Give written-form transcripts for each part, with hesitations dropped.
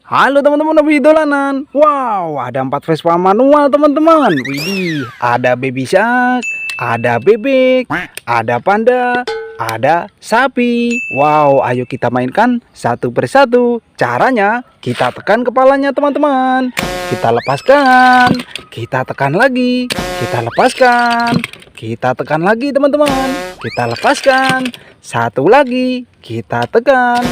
Halo teman-teman hobi dolanan. Wow, ada 4 Vespa manual teman-teman. Widih, ada baby shark, ada bebek, ada panda, ada sapi. Wow, ayo kita mainkan satu persatu. Caranya kita tekan kepalanya teman-teman. Kita lepaskan, kita tekan lagi, kita lepaskan, kita tekan lagi teman-teman. Kita lepaskan, satu lagi, kita tekan.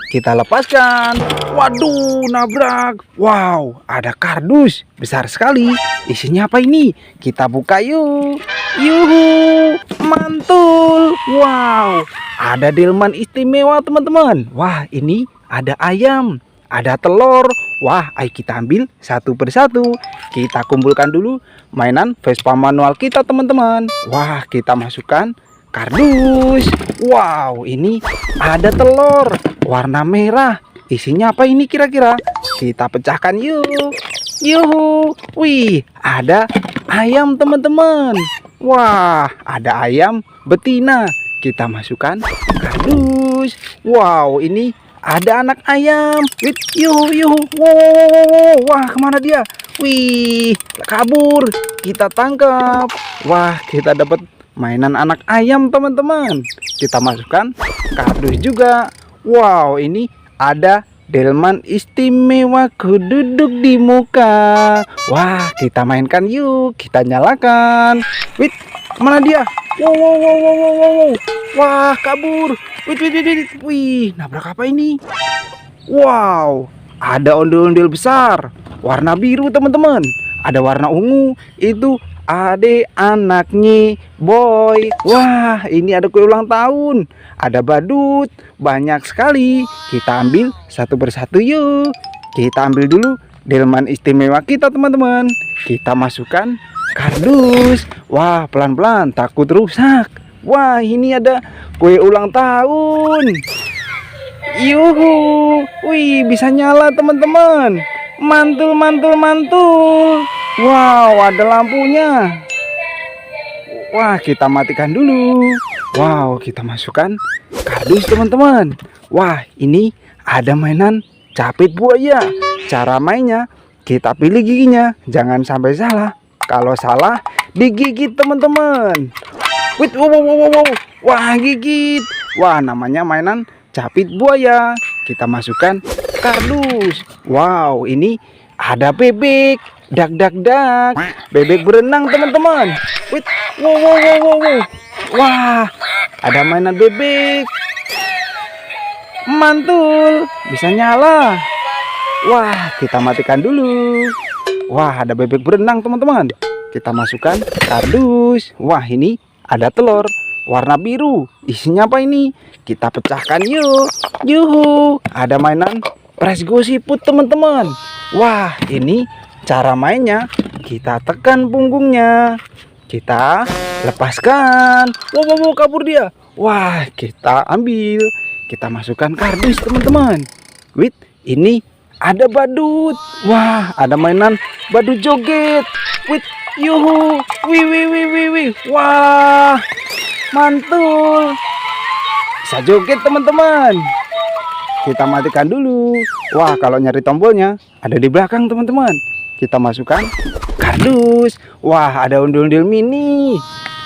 Kita lepaskan. Waduh, nabrak. Wow, ada kardus besar sekali. Isinya apa ini? Kita buka yuk. Yuhu, mantul. Wow, ada delman istimewa teman-teman. Wah, ini ada ayam, ada telur. Wah, ayo kita ambil satu persatu. Kita kumpulkan dulu mainan Vespa manual kita teman-teman. Wah, kita masukkan kardus. Wow, ini ada telur warna merah. Isinya apa ini kira-kira? Kita pecahkan yuk. Yuhu. Wih, ada ayam teman-teman. Wah, ada ayam betina. Kita masukkan kardus. Wow, ini ada anak ayam. Wih, yuhu, yuhu. Wow, wah, kemana dia? Wih, kabur. Kita tangkap. Wah, kita dapat mainan anak ayam teman-teman. Kita masukkan kardus juga. Wow, ini ada delman istimewa duduk di muka. Wah, kita mainkan yuk. Kita nyalakan. Wih, kemana dia? Wow, wow, wow, wow, wow, wow. Wah, kabur. Wih, wih, wih, wih. Wih, nabrak apa ini? Wow, ada ondel-ondel besar warna biru teman-teman. Ada warna ungu. Itu adik anaknya boy. Wah, ini ada kue ulang tahun. Ada badut, banyak sekali. Kita ambil satu persatu yuk. Kita ambil dulu delman istimewa kita teman-teman. Kita masukkan kardus. Wah, pelan-pelan, takut rusak. Wah, ini ada kue ulang tahun. Yuhu. Wih, bisa nyala teman-teman. Mantul, mantul, mantul. Wow, ada lampunya. Wah, kita matikan dulu. Wow, kita masukkan kardus teman-teman. Wah, ini ada mainan capit buaya. Cara mainnya, kita pilih giginya. Jangan sampai salah. Kalau salah, digigit teman-teman. Wih, wow, wow, wow, wow. Wah, gigit. Wah, namanya mainan capit buaya. Kita masukkan kardus. Wow, ini ada bebek. Dak dak dak. Bebek berenang teman-teman. Wih, wow, wow, wow, wow, wow. Wah, ada mainan bebek. Mantul, bisa nyala. Wah, kita matikan dulu. Wah, ada bebek berenang teman-teman. Kita masukkan kardus. Wah, ini ada telur warna biru. Isinya apa ini? Kita pecahkan yuk. Yuhu, ada mainan press go siput teman-teman. Wah, ini cara mainnya. Kita tekan punggungnya. Kita lepaskan. Wow, wow, wow, kabur dia. Wah, kita ambil. Kita masukkan kardus teman-teman. Wih, ini ada badut. Wah, ada mainan badut joget. Wih, yuhu. Wih, wih, wih, wih, wih. Wah, mantul. Bisa joget teman-teman. Kita matikan dulu. Wah, kalau nyari tombolnya ada di belakang teman-teman. Kita masukkan kardus. Wah, ada ondel-ondel mini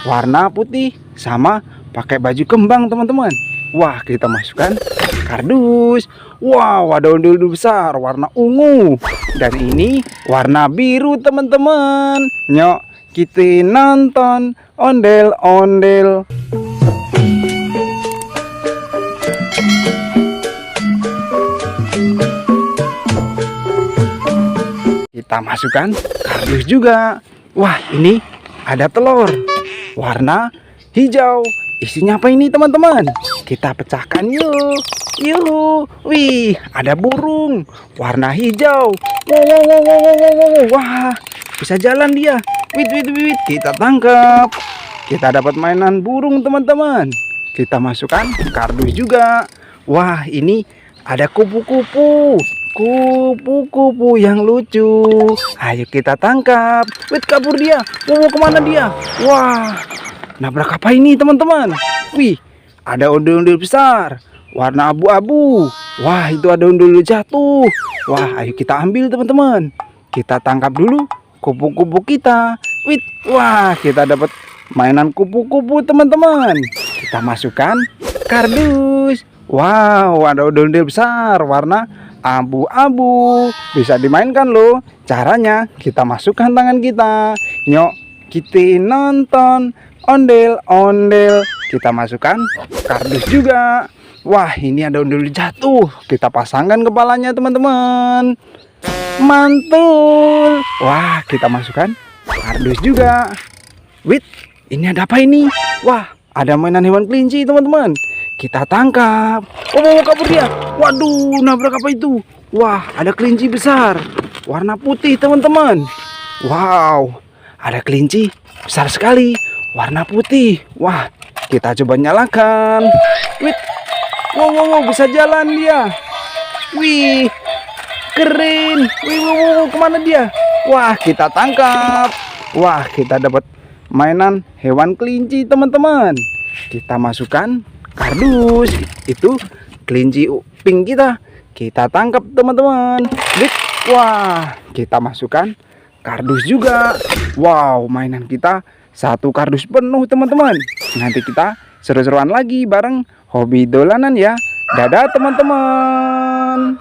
warna putih sama pakai baju kembang teman-teman. Wah, kita masukkan kardus. Wow, ada ondel-ondel besar warna ungu. Dan ini warna biru teman-teman. Nyok, kita nonton ondel-ondel. Kita masukkan kardus juga. Wah, ini ada telur warna hijau. Isinya apa ini teman-teman? Kita pecahkan yuk. Yuhu. Wih, ada burung warna hijau. Wow, wow, wow, wow, wow, wow. Wah, bisa jalan dia. Wih, wih, wih. Kita tangkap. Kita dapat mainan burung teman-teman. Kita masukkan kardus juga. Wah, ini ada kupu-kupu. Kupu-kupu yang lucu. Ayo kita tangkap. Wih, kabur dia. Wow, kemana dia? Wah, nabrak apa ini teman-teman? Wih, ada ondel-ondel besar warna abu-abu. Wah, itu ada undul jatuh. Wah, ayo kita ambil teman-teman. Kita tangkap dulu kupu-kupu kita. Wih, wah, kita dapat mainan kupu-kupu teman-teman. Kita masukkan kardus. Wow, ada undul besar warna abu-abu. Bisa dimainkan loh. Caranya kita masukkan tangan kita. Nyok, kita nonton ondel-ondel. Kita masukkan kardus juga. Wah, ini ada undul jatuh. Kita pasangkan kepalanya teman-teman. Mantul. Wah, kita masukkan kardus juga. Wait, ini ada apa ini? Wah, ada mainan hewan kelinci teman-teman. Kita tangkap. Oh, mau kabur dia. Waduh, nabrak apa itu? Wah, ada kelinci besar. Warna putih teman-teman. Wow, ada kelinci besar sekali. Warna putih. Wah, kita coba nyalakan. Wih, wow, bisa jalan dia. Wih, keren. Wih, kemana dia? Wah, kita tangkap. Wah, kita dapat mainan hewan kelinci teman-teman. Kita masukkan kardus. Itu kelinci pink kita. Kita tangkap teman-teman. Wah, kita masukkan kardus juga. Wow, mainan kita satu kardus penuh teman-teman. Nanti kita seru-seruan lagi bareng Hobi Dolanan ya. Dadah teman-teman.